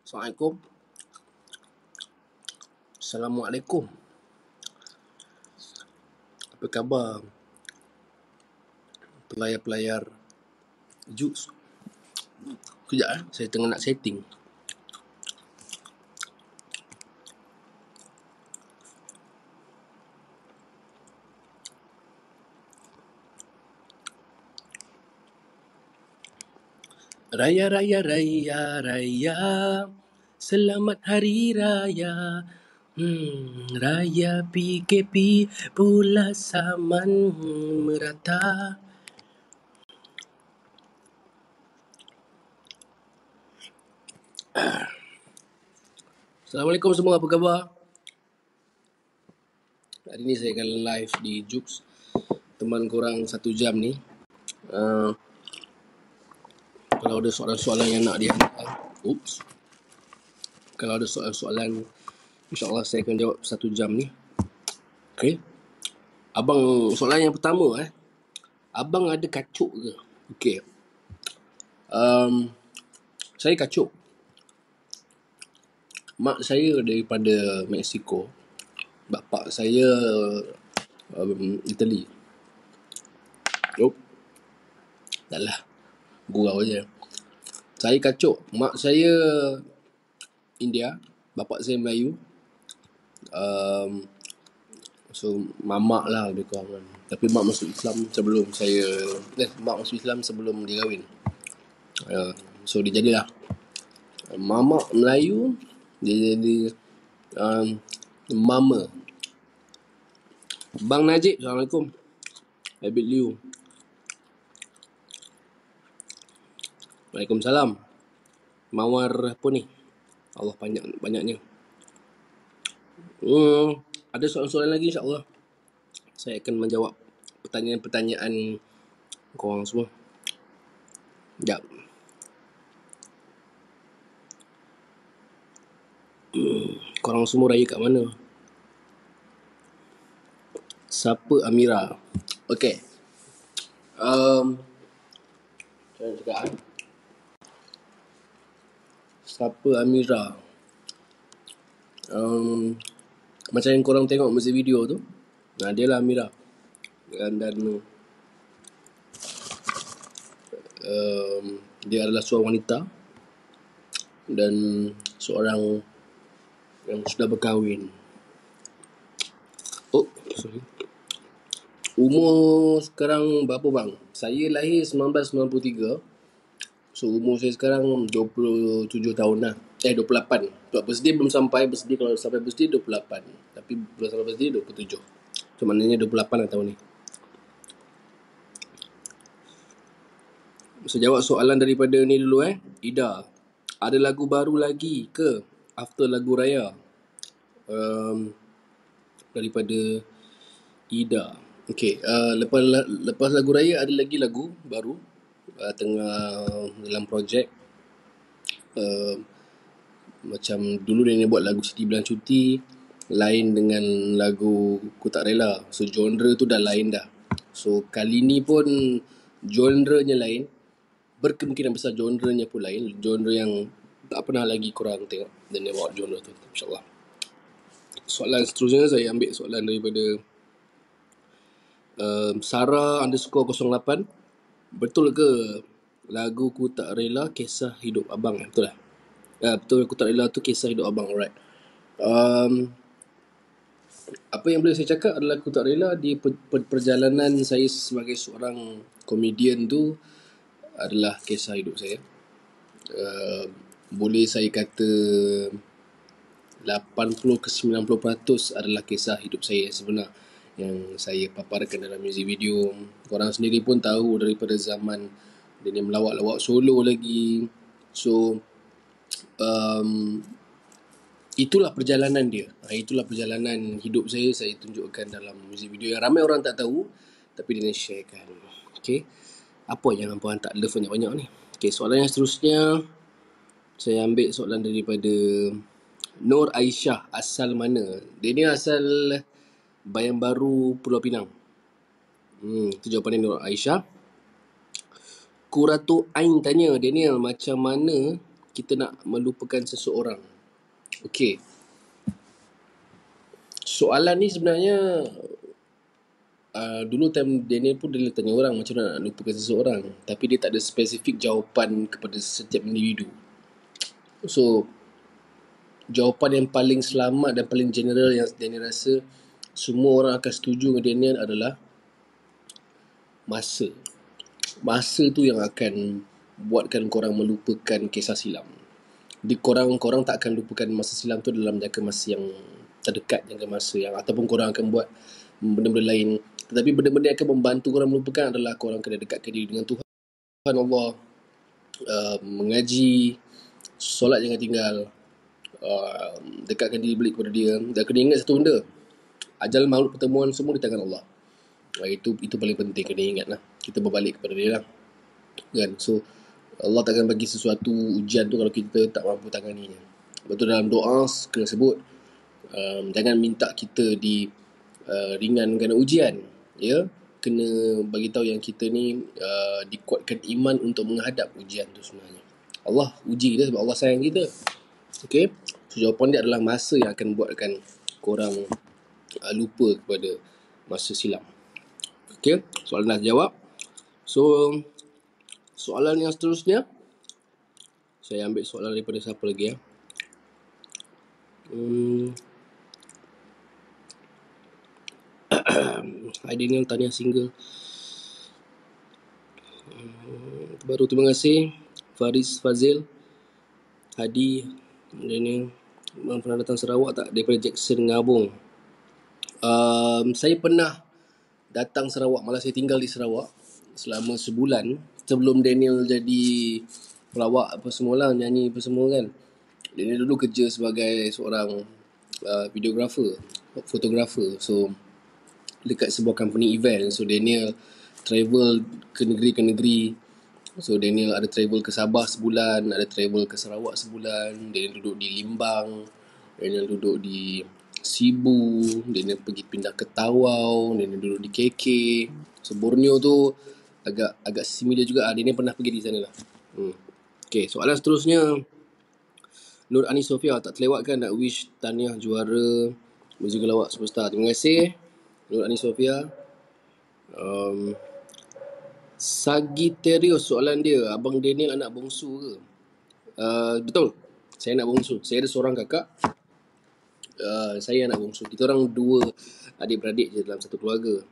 Assalamualaikum. Assalamualaikum. Apa khabar pelayar-pelayar Jux? Kejap saya tengah nak setting. Raya, raya, raya, raya. Selamat Hari Raya. Raya PKP pula saman merata. Assalamualaikum semua, apa khabar? Hari ni saya akan live di Jux. Teman korang 1 jam ni. Kalau ada soalan-soalan yang nak dihantar, kalau ada soalan-soalan, insyaAllah saya akan jawab 1 jam ni. Okay. Abang, soalan yang pertama abang ada kacuk ke? Okay. Saya kacuk. Mak saya daripada Mexico. Bapak saya Italy. Dah lah, gurau je. Saya kacuk. Mak saya India, bapak saya Melayu. So mamak lah lebih kurang kan. Tapi mak masuk Islam sebelum mak masuk Islam sebelum dia kahwin. So dia jadilah mamak Melayu, dia jadi mama. Bang Najib, Assalamualaikum. Habib Liu, Waalaikumsalam. Mawar apa ni? Allah banyaknya. Ada soalan-soalan lagi, insyaAllah saya akan menjawab pertanyaan-pertanyaan korang semua. Sekejap. Korang semua raya kat mana? Siapa Amira? Okay. Saya cakap siapa Amira? Macam yang korang tengok masa video tu, dia lah Amira. Dan dia adalah seorang wanita dan seorang yang sudah berkahwin. Sorry. Umur sekarang berapa bang? Saya lahir 1993. So umur saya sekarang 27 tahun lah. 28. Sebab birthday belum sampai. Kalau sampai birthday 28. Tapi belum sampai birthday 27. So maknanya 28 lah tahun ni. Saya jawab soalan daripada ni dulu Ida. Ada lagu baru lagi ke after lagu raya? Daripada Ida. Okay. Lepas lagu raya ada lagi lagu baru. Tengah dalam projek. Macam dulu dia buat lagu Siti Bilang Cuti, lain dengan lagu Ku Tak Rela. So genre tu dah lain dah. So kali ni pun genre-nya lain. Berkemungkinan besar genre-nya pun lain. Genre yang tak pernah lagi korang tengok. Dan dia bawa genre tu, insyaAllah. Soalan seterusnya saya ambil soalan daripada Sarah_08. Betul ke lagu Ku Tak Rela kisah hidup abang? Betul lah. Betul, Ku Tak Rela tu kisah hidup abang. Alright. Apa yang boleh saya cakap adalah Ku Tak Rela di perjalanan saya sebagai seorang komedian tu adalah kisah hidup saya. Boleh saya kata 80 ke 90% adalah kisah hidup saya sebenar yang saya paparkan dalam music video. Korang sendiri pun tahu daripada zaman dia ni melawak-lawak solo lagi. So itulah perjalanan dia. Itulah perjalanan hidup saya tunjukkan dalam music video yang ramai orang tak tahu, tapi dia sharekan. Okay. Apa yang hampa tak love banyak-banyak ni? Okay, soalan yang seterusnya saya ambil soalan daripada Nur Aisyah. Asal mana? Dia ni asal Bayan Baru, Pulau Pinang. Itu jawapan Nur Aisyah. Kuratu Ain tanya, Daniel, macam mana kita nak melupakan seseorang? Okey. Soalan ni sebenarnya dulu time Daniel pun dia tanya orang macam mana nak lupakan seseorang, tapi dia tak ada spesifik jawapan kepada setiap individu. So jawapan yang paling selamat dan paling general yang Daniel rasa semua orang akan setuju dengan Daniel adalah masa. Masa tu yang akan buatkan korang melupakan kisah silam. Jadi korang tak akan lupakan masa silam tu dalam jangka masa yang terdekat, jangka masa yang, ataupun korang akan buat benda-benda lain. Tetapi benda-benda yang akan membantu korang melupakan adalah korang kena dekatkan diri dengan Tuhan Allah, mengaji, solat jangan tinggal, dekatkan diri balik kepada dia, dan kena ingat satu benda, ajal maut pertemuan semua di tangan Allah. Itu paling penting, kena ingat lah. Kita berbalik kepada dia lah kan. So Allah takkan bagi sesuatu ujian tu kalau kita tak mampu tanganinya. Betul, dalam doa kena sebut jangan minta kita ringankan ujian, ya. Kena bagi tahu yang kita ni dikuatkan iman untuk menghadap ujian tu sebenarnya. Allah uji kita sebab Allah sayang kita. Okey. So jawapan dia adalah masa yang akan buatkan korang lupa kepada masa silam. Okey, soalan dah jawab. So soalan yang seterusnya, saya ambil soalan daripada siapa lagi ya. Hai Daniel, tahniah single. Baru, terima kasih Faris Fazil, Hadi, Daniel. Pernah datang Sarawak tak? Daripada Jackson Ngabung. Saya pernah datang Sarawak, malah saya tinggal di Sarawak selama sebulan sebelum Daniel jadi pelawak apa semualah, nyanyi apa semua kan. Daniel dulu kerja sebagai seorang videographer, fotografer. So dekat sebuah company event. So Daniel travel ke negeri. So Daniel ada travel ke Sabah sebulan, ada travel ke Sarawak sebulan. Daniel duduk di Limbang, Daniel duduk di Sibu, Daniel pergi pindah ke Tawau, Daniel duduk di KK. So Borneo tu agak similar juga. Daniel pernah pergi di sana lah. Okay, soalan seterusnya, Nur Ani Sofia, tak terlewatkan nak wish tahniah juara Muzik Lawak Superstar. Terima kasih Nur Ani Sofia. Sagittarius, soalan dia, Abang Daniel anak bongsu ke? Betul, saya anak bongsu. Saya ada seorang kakak, saya anak bongsu. Kita orang 2 adik-beradik je dalam satu keluarga.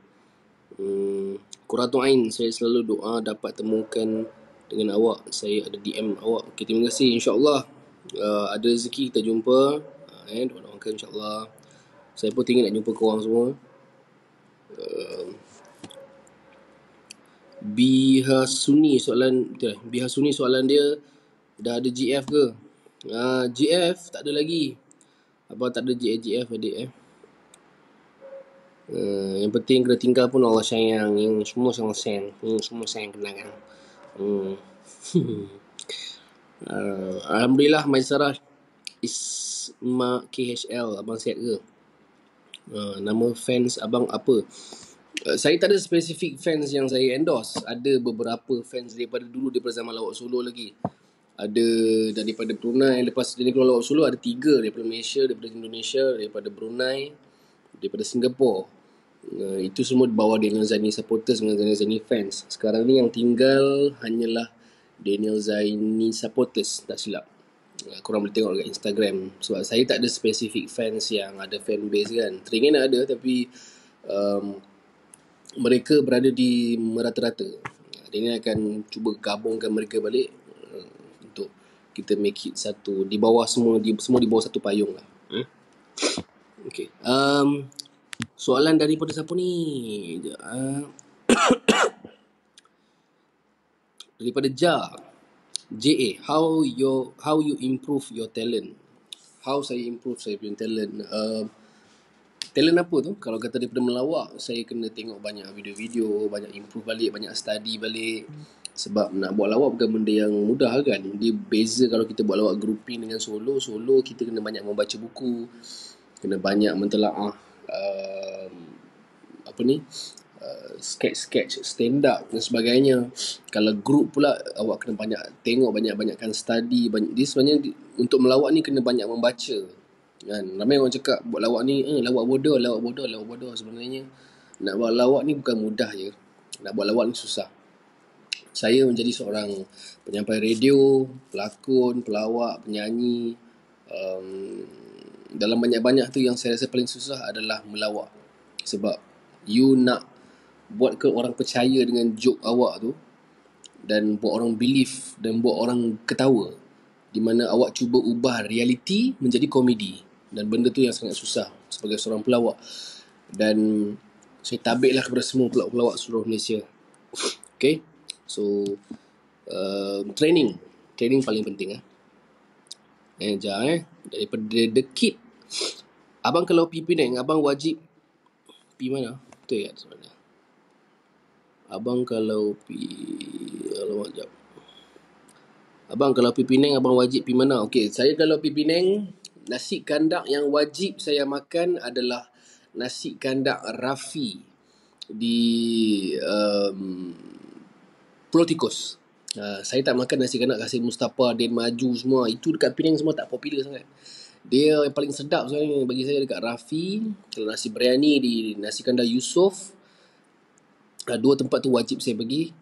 Qurratu Ain, saya selalu doa dapat temukan dengan awak. Saya ada DM awak. Okay, terima kasih. InsyaAllah ada rezeki kita jumpa. Doakan insyaAllah. Saya pun tinggal nak jumpa korang semua. Bihasuni soalan dia, dah ada GF ke? GF tak ada lagi. Abang tak ada GF adik yang penting kena tinggal pun Allah sayang. Semua sayang. Semua sayang kenangan. Alhamdulillah, Maisarah Isma KHL. Abang sihat ke? Nama fans abang apa? Saya tak ada spesifik fans yang saya endorse. Ada beberapa fans daripada dulu, daripada zaman Lawak Solo lagi. Ada daripada Brunei. Lepas dia keluar Lawak Solo, ada 3 daripada Malaysia, daripada Indonesia, daripada Brunei, daripada Singapura. Itu semua di bawah Daniel Zaini supporters dengan Daniel Zaini fans. Sekarang ni yang tinggal hanyalah Daniel Zaini supporters, tak silap. Korang boleh tengok dekat Instagram. Sebab saya tak ada spesifik fans yang ada fan base kan. Teringin ada, tapi mereka berada di merata-rata. Daniel akan cuba gabungkan mereka balik untuk kita make it satu, di bawah semua di bawah satu payung lah. Okay. Soalan daripada siapa ni? Daripada JA, how you improve your talent? How saya improve saya punya talent? Talent apa tu? Kalau kata daripada melawak, saya kena tengok banyak video-video, banyak improve balik, banyak study balik. Sebab nak buat lawak bukan benda yang mudah kan. Dia beza kalau kita buat lawak grouping dengan solo. Solo kita kena banyak membaca buku, kena banyak mentelaah sketch stand up dan sebagainya. Kalau group pula awak kena banyak tengok, banyak-banyakkan study. Dia sebenarnya untuk melawak ni kena banyak membaca kan. Ramai orang cakap buat lawak ni lawak bodoh. Sebenarnya nak buat lawak ni bukan mudah je. Nak buat lawak ni susah. Saya menjadi seorang penyampai radio, pelakon, pelawak, penyanyi. Dalam banyak-banyak tu yang saya rasa paling susah adalah melawak. Sebab you nak buat ke orang percaya dengan joke awak tu, dan buat orang believe dan buat orang ketawa, di mana awak cuba ubah realiti menjadi komedi. Dan benda tu yang sangat susah sebagai seorang pelawak. Dan saya tabiklah kepada semua pelawak-pelawak seluruh Malaysia. Okay, so training paling penting daripada The Kid. Abang kalau pergi Penang, abang wajib pergi mana? Betul ya sebenarnya. Abang kalau pergi Abang kalau pergi Penang, abang wajib pergi mana? Okey, saya kalau pergi Penang, nasi kandak yang wajib saya makan adalah nasi kandak Rafi di Pulau Tikus. Saya tak makan nasi kandak Kasim Mustafa, Den Maju semua. Itu dekat Penang semua tak popular sangat. Dia yang paling sedap sebenarnya bagi saya dekat Rafi. Kalau nasi biryani di nasi kandak Yusof. Dua tempat tu wajib saya pergi.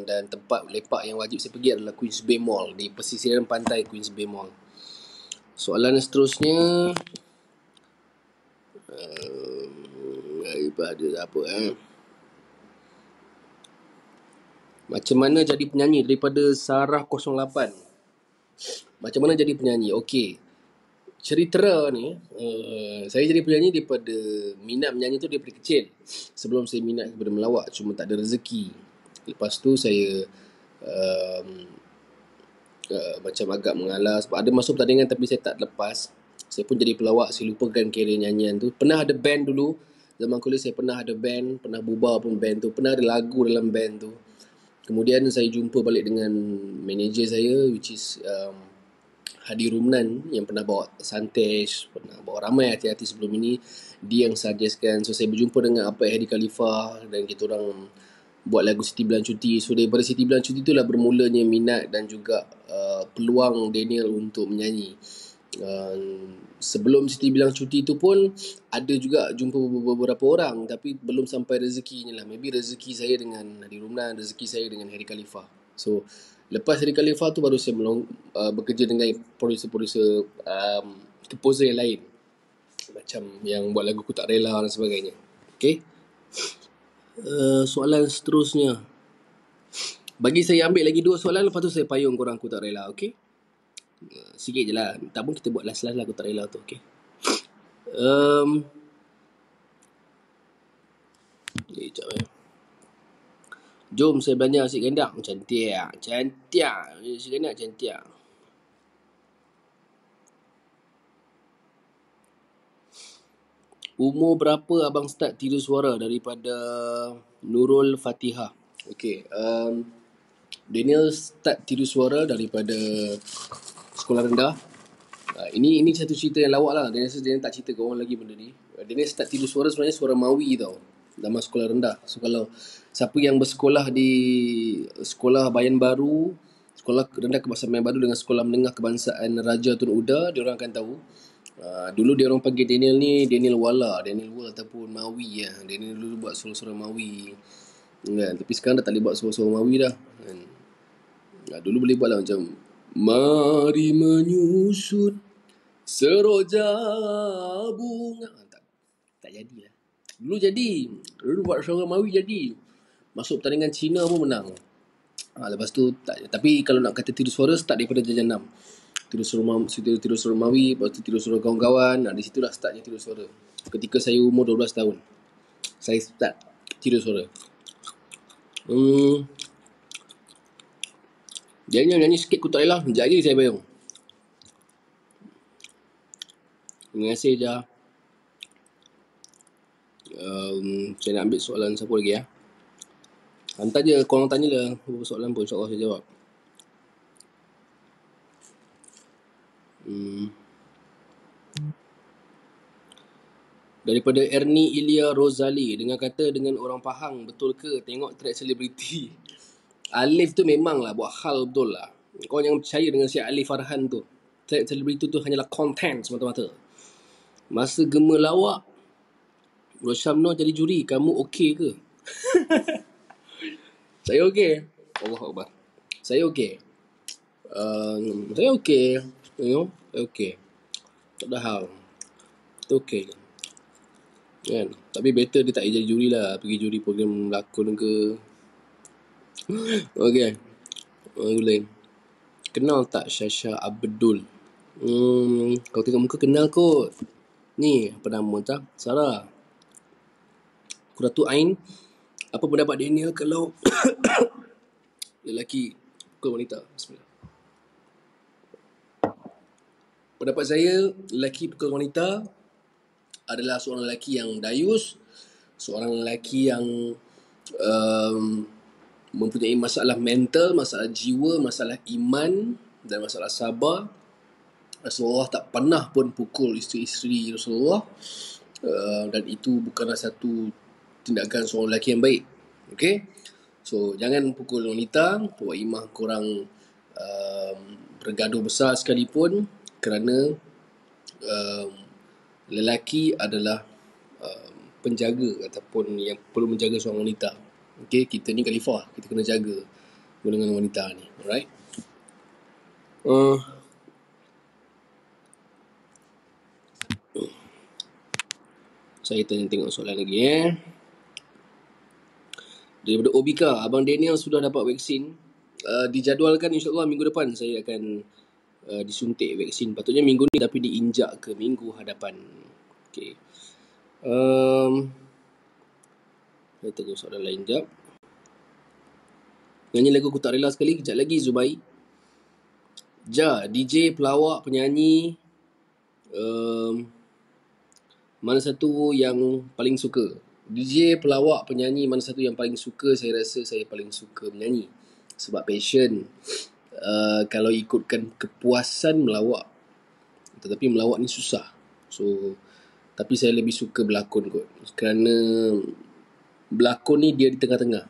Dan tempat lepak yang wajib saya pergi adalah Queens Bay Mall, di pesisiran pantai Queens Bay Mall. Soalan seterusnya, daripada apa macam mana jadi penyanyi, daripada Sarah 08. Macam mana jadi penyanyi? Okey, cerita ni, saya jadi penyanyi daripada minat menyanyi tu daripada kecil. Sebelum saya minat kepada melawak, cuma tak ada rezeki. Lepas tu saya macam agak mengalah sebab ada masuk pertandingan tapi saya tak lepas. Saya pun jadi pelawak, saya lupakan kerjaya nyanyian tu. Pernah ada band dulu, zaman kuliah saya pernah ada band, pernah bubar pun band tu, pernah ada lagu dalam band tu. Kemudian saya jumpa balik dengan manager saya, which is Hadi Rumnan, yang pernah bawa Santesh, pernah bawa ramai artis-artis sebelum ini. Dia yang suggestkan. So saya berjumpa dengan Apa Hadi Khalifah dan kita orang buat lagu Siti Bulan Cuti. So daripada Siti Bulan Cuti itulah bermulanya minat dan juga peluang Daniel untuk menyanyi. Sebelum Siti Bulan Cuti tu pun ada juga jumpa beberapa orang, tapi belum sampai rezekinya lah. Maybe rezeki saya dengan Hadi Rumnan, rezeki saya dengan Hadi Khalifah. So lepas Hadi Khalifah tu baru saya bekerja dengan producer composer yang lain, macam yang buat lagu Ku Tak Rela dan sebagainya. Okay, soalan seterusnya, bagi saya ambil lagi 2 soalan, lepas tu saya payung korang Ku Tak Rela. Okay, sikit je lah, tak pun kita buat last lah Ku Tak Rela tu. Okay, jom saya belanja nasi kandak. Cantik nasi kandak, cantik. Umur berapa abang start tidur suara? Daripada Nurul Fatihah. Okay, Daniel start tidur suara daripada sekolah rendah. Ini satu cerita yang lawak lah. Daniel tak cerita ke orang lagi benda ni. Daniel start tidur suara sebenarnya suara Mawi tau, zaman sekolah rendah. So kalau siapa yang bersekolah di sekolah Bayan Baru, sekolah rendah kebangsaan Bayan Baru dengan sekolah menengah kebangsaan Raja Tun Uda, diorang akan tahu. Dulu dia orang panggil Daniel ni Daniel Wala ataupun Mawi ya. Daniel dulu buat suara-suara Mawi kan? Tapi sekarang dah tak boleh buat suara-suara Mawi dah kan? Dulu boleh buat lah macam mari menyusut seroja bunga. Tak jadilah. Dulu buat suara Mawi jadi. Masuk pertandingan Cina pun menang. Lepas tu tak. Tapi kalau nak kata tidur suara, start daripada Darjah 6. Tidur suara Mawi, lepas tu tidur suara kawan-kawan. Di situlah startnya tidur suara. Ketika saya umur 12 tahun, saya start tidur suara. Dia nyanyi sikit Ku Tak Rela, sekejap lagi saya bayang. Terima kasih je. Saya nak ambil soalan siapa lagi ya. Hantar je, korang tanya lah soalan pun, insyaAllah saya jawab. Daripada Ernie Ilya Rozali dengan kata, dengan orang Pahang, betul ke tengok track selebriti? Alif tu memang lah buat hal betul lah. Kau jangan percaya dengan si Alif Farhan tu. Track selebriti tu hanyalah content semata-mata. Masa Gema lawak, Rosyamno jadi juri, kamu okey ke? Saya okey. Allah Akbar. Saya okey. Saya okey. Okey. Tak ada hal. Okey. Kan? Tapi better dia tak jadi juri lah. Pergi juri program lakon ke. Okey. Boleh. Kenal tak Syasha Abdul? Kalau tengok muka kenal kot. Ni, apa nama tak? Sarah. Qurratu Ain. Apa pendapat Daniel kalau lelaki pukul wanita? Bismillah. Pendapat saya, lelaki pukul wanita adalah seorang lelaki yang dayus, seorang lelaki yang mempunyai masalah mental, masalah jiwa, masalah iman dan masalah sabar. Rasulullah tak pernah pun pukul isteri-isteri Rasulullah, dan itu bukanlah satu tindakan seorang lelaki yang baik. Okay? So, jangan pukul wanita. Puak imah korang bergaduh besar sekalipun, kerana lelaki adalah penjaga ataupun yang perlu menjaga seorang wanita. Okay? Kita ni khalifah, kita kena jaga dengan wanita ni. Alright? Saya tengok soalan lagi Daripada Obika, Abang Daniel sudah dapat vaksin. Dijadualkan insyaAllah minggu depan saya akan disuntik vaksin. Patutnya minggu ni, tapi diinjak ke minggu hadapan. Okay. Saya tengok soalan lain jap. Nyanyi lagu Aku Tak Rela sekali. Kejap lagi Zubai. DJ, pelawak, penyanyi, mana satu yang paling suka? DJ, pelawak, penyanyi, mana satu yang paling suka? Saya rasa saya paling suka menyanyi. Sebab passion. Kalau ikutkan kepuasan, melawak. Tetapi melawak ni susah. So, tapi saya lebih suka berlakon kot. Kerana berlakon ni dia di tengah-tengah.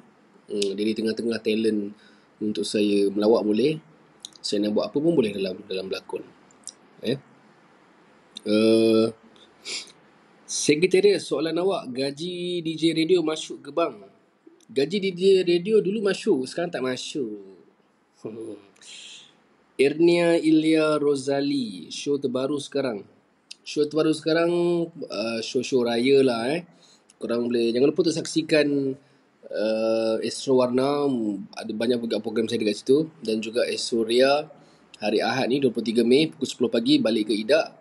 Dia di tengah-tengah talent untuk saya. Melawak boleh, saya nak buat apa pun boleh dalam berlakon. Sekretariat, soalan awak, gaji DJ radio masuk ke bang? Gaji DJ radio dulu masuk, sekarang tak masuk. Ernia Ilya Rozali, show terbaru sekarang. Show raya lah Korang boleh, jangan lupa saksikan Astro Warna. Ada banyak juga program saya dekat situ. Dan juga Astro hari Ahad ni 23 Mei pukul 10 pagi balik ke Idak,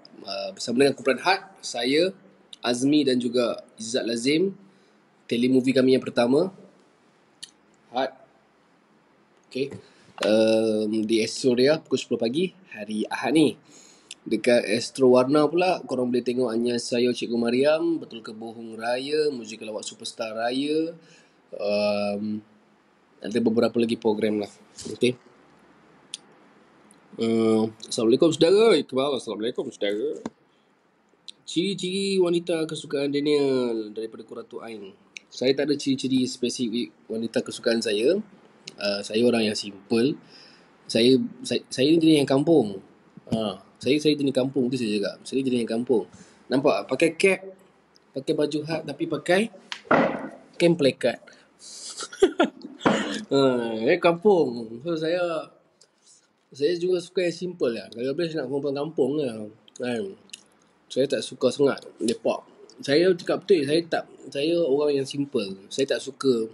bersama dengan kumpulan Had, saya, Azmi dan juga Izzat Lazim. Telemovie kami yang pertama, Had. Okay. Di Astro pukul 10 pagi hari Ahad ni. Dekat Astro Warna pula, korang boleh tengok Hanya Saya Cikgu Mariam, Betul ke Bohong Raya, Muzik Lawak Superstar Raya. Ada beberapa lagi program lah. Okay. Assalamualaikum saudara. Assalamualaikum saudara. Ciri-ciri wanita kesukaan Daniel daripada Qurratu Ain. Saya tak ada ciri-ciri spesifik wanita kesukaan saya. Saya orang yang simple. Saya ni jenis yang kampung. Saya jenis kampung tu saya cakap. Saya jenis yang kampung. Nampak? Pakai cap, pakai baju hat, tapi pakai kain plekat. Kampung. So saya juga suka yang simple lah. Kalau boleh saya nak perempuan kampung lah. Saya tak suka sangat lepak. Saya cakap betul, saya orang yang simple. Saya tak suka.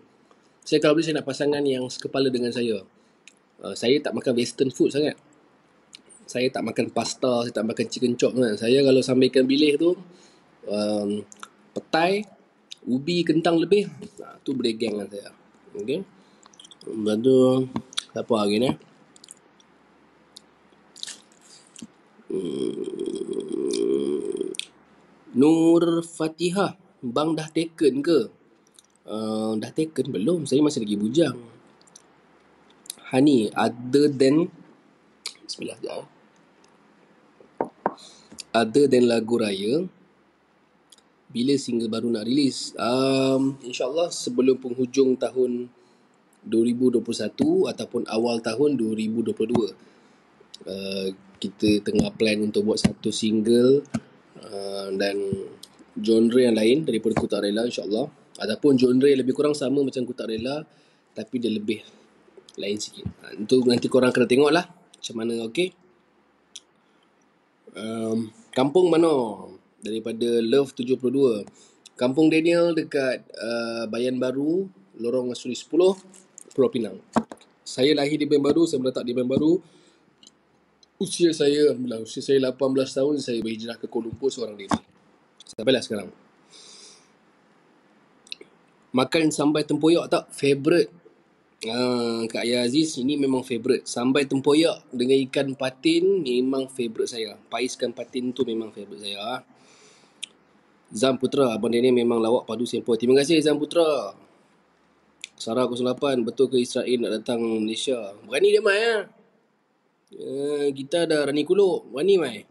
Kalau boleh saya nak pasangan yang sekepala dengan saya. Saya tak makan western food sangat. Saya tak makan pasta, saya tak makan chicken chop kan. Saya kalau sambal ikan bilis tu, petai, ubi, kentang lebih, tu boleh geng dengan saya. Okay. Lepas tu, apa lagi ni? Nur Fatihah, bang dah taken ke? Dah taken belum? Saya masih lagi bujang. Hani, other than Bismillah sekejap. Other than lagu raya, bila single baru nak release? InsyaAllah sebelum penghujung tahun 2021 ataupun awal tahun 2022. Kita tengah plan untuk buat satu single dan genre yang lain daripada Ku Tak Rela, insyaAllah. Ataupun genre yang lebih kurang sama macam Ku Tak Rela, tapi dia lebih lain sikit. Itu nanti korang kena tengok lah macam mana. Okay. Kampung mana? Daripada Love 72. Kampung Daniel dekat Bayan Baru, Lorong Masuri 10, Pulau Pinang. Saya lahir di Bayan Baru, saya meletak di Bayan Baru. Usia saya 18 tahun, saya berhijrah ke Kuala Lumpur seorang diri. Sampailah sekarang. Makan sambai tempoyak tak? Favorite. Kak Ayah Aziz, ini memang favorite. Sambai tempoyak dengan ikan patin memang favorite saya. Pais ikan patin tu memang favorite saya. Zam Putra, Abang Daniel memang lawak padu sempoi. Terima kasih Zam Putra. Sarah 08, betul ke Israel nak datang Malaysia? Berani dia mai ya? Kita ada Rani Kuluk. Berani mai?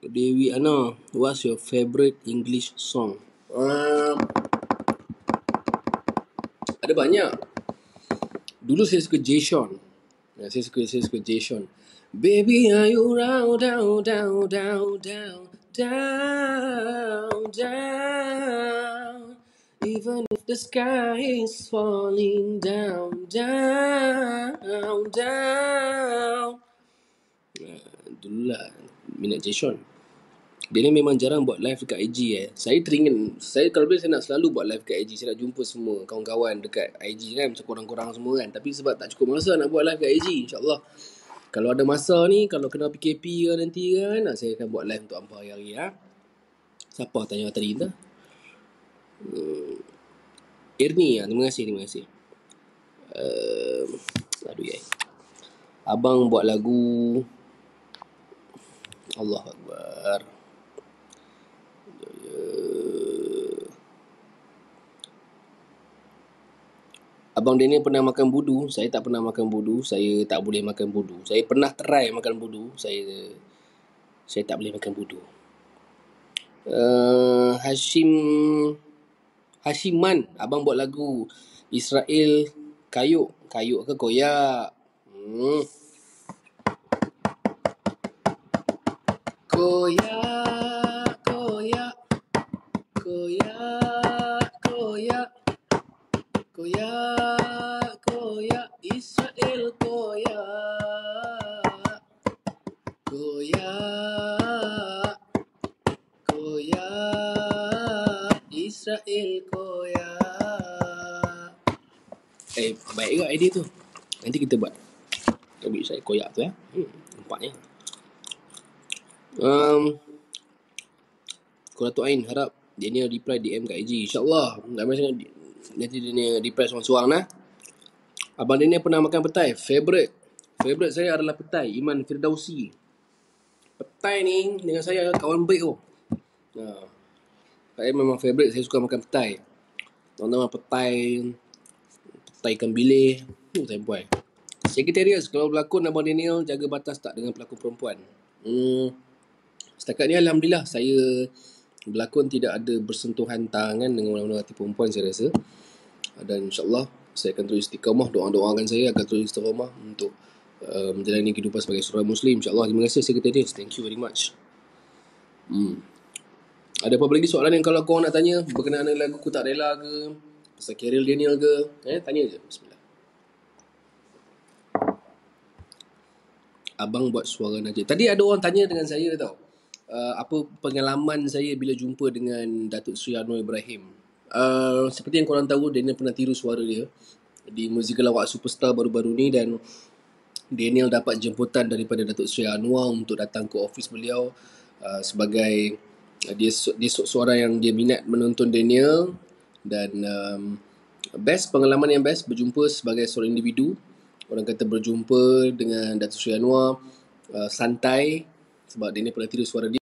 Dewi Ana, what's your favorite English song? Ada banyak. Dulu saya suka Jason. Saya suka Jason. Baby, are you down, down, down, down, down, down, down. Even if the sky is falling down, down, down. Dululah minat Jason. Dia ni memang jarang buat live dekat IG Saya teringin, kalau boleh saya nak selalu buat live dekat IG. Saya nak jumpa semua kawan-kawan dekat IG kan, macam korang-korang semua kan. Tapi sebab tak cukup masa nak buat live dekat IG. InsyaAllah kalau ada masa ni, kalau kena PKP ke nanti kan, saya akan buat live untuk hampa hari-hari ya. Siapa tanya tadi tu? Ernie, terima kasih. Aduh ya. Abang buat lagu Allah Akbar. Abang Daniel pernah makan budu. Saya tak pernah makan budu. Saya tak boleh makan budu. Saya pernah try makan budu. Saya tak boleh makan budu. Hashiman, abang buat lagu Israel Kayuk ke koyak? Koyak, koyak, koyak, koyak, koyak, koyak, Israel koyak, koyak, koyak, Israel koyak. Baik juga idea tu. Nanti kita buat lagu Israel koyak tu ya. Nampaknya. Quratul Ain harap Daniel reply DM kat IG. InsyaAllah. Nanti Daniel reply seorang-seorang lah. Abang Daniel pernah makan petai? Favorite saya adalah petai Iman Firdausi. Petai ni dengan saya kawan baik tu. Saya memang favorite. Saya suka makan petai. Teman-teman petai ikan bilis. Saya buat. Sekretariat, kalau berlakon Abang Daniel jaga batas tak dengan pelakon perempuan? Setakat ni Alhamdulillah saya berlakon tidak ada bersentuhan tangan dengan orang-orang hati perempuan saya rasa. Dan insyaAllah saya akan terus istiqamah. Doakan saya akan terus istiqamah untuk menjalani kehidupan sebagai seorang Muslim. InsyaAllah. Terima kasih Sekretariat. Thank you very much. Ada apa lagi soalan yang kalau korang nak tanya berkenaan dengan lagu Ku Tak Rela ke, pasal career Daniel ke, tanya je. Bismillah. Abang buat suara Najib. Tadi ada orang tanya dengan saya tau, apa pengalaman saya bila jumpa dengan Datuk Seri Anwar Ibrahim. Seperti yang korang tahu, Daniel pernah tiru suara dia di musical Awak Superstar baru-baru ni, dan Daniel dapat jemputan daripada Datuk Seri Anwar untuk datang ke office beliau sebagai dia seorang yang dia minat menonton Daniel. Dan pengalaman yang best berjumpa sebagai seorang individu. Orang kata berjumpa dengan Datuk Seri Anwar santai, sebab Daniel pernah tiru suara dia.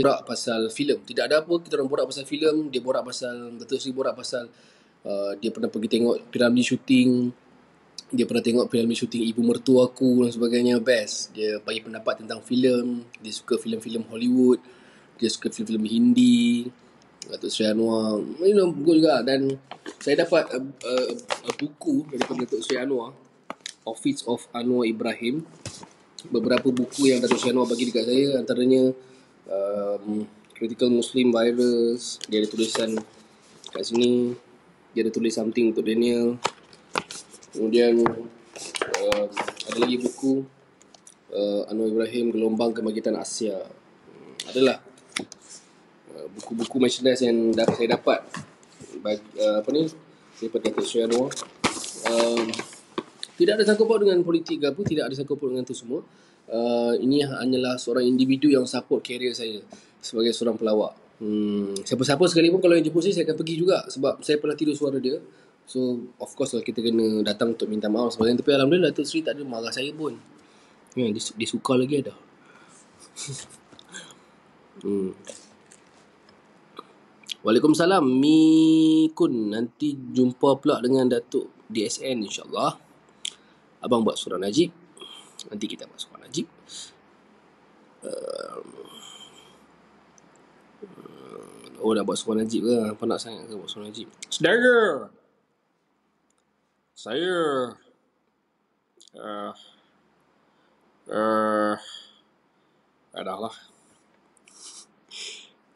Borak pasal filem. Tidak ada apa, kita orang borak pasal filem. Dia borak pasal, Datuk Seri borak pasal dia pernah pergi tengok Piramli shooting Dia pernah tengok filem syuting Ibu Mertuaku dan sebagainya. Best. Dia bagi pendapat tentang filem. Dia suka filem-filem Hollywood. Dia suka filem-filem Hindi. Datuk Seri Anwar, buku juga. Dan saya dapat buku daripada Datuk Seri Anwar, Office of Anwar Ibrahim. Beberapa buku yang Datuk Seri Anwar bagi dekat saya, antaranya Critical Muslim Virus. Dia ada tulisan kat sini. Dia ada tulis something untuk Daniel. Kemudian ada lagi buku Anwar Ibrahim, Gelombang Kebangkitan Asia. Adalah buku-buku merchandise yang saya dapat daripada Datuk Seri Anwar. Tidak ada sangkut paut dengan politik ke apa, tidak ada sangkut paut dengan itu semua. Ini hanyalah seorang individu yang support career saya sebagai seorang pelawak. Siapa-siapa sekalipun kalau yang jemput saya akan pergi juga, sebab saya pernah tidur suara dia. So of course lah kita kena datang untuk minta maaf sebagainya. Tapi alhamdulillah Datuk Seri tak ada marah saya pun. Dia suka lagi ada. Waalaikumsalam Mikun. Nanti jumpa pula dengan Datuk DSN insyaAllah. Abang buat surah Najib. Nanti kita buat surah Najib. Dah buat surah Najib ke? Apa nak sangat ke buat surah Najib? Saudara, saya dah lah.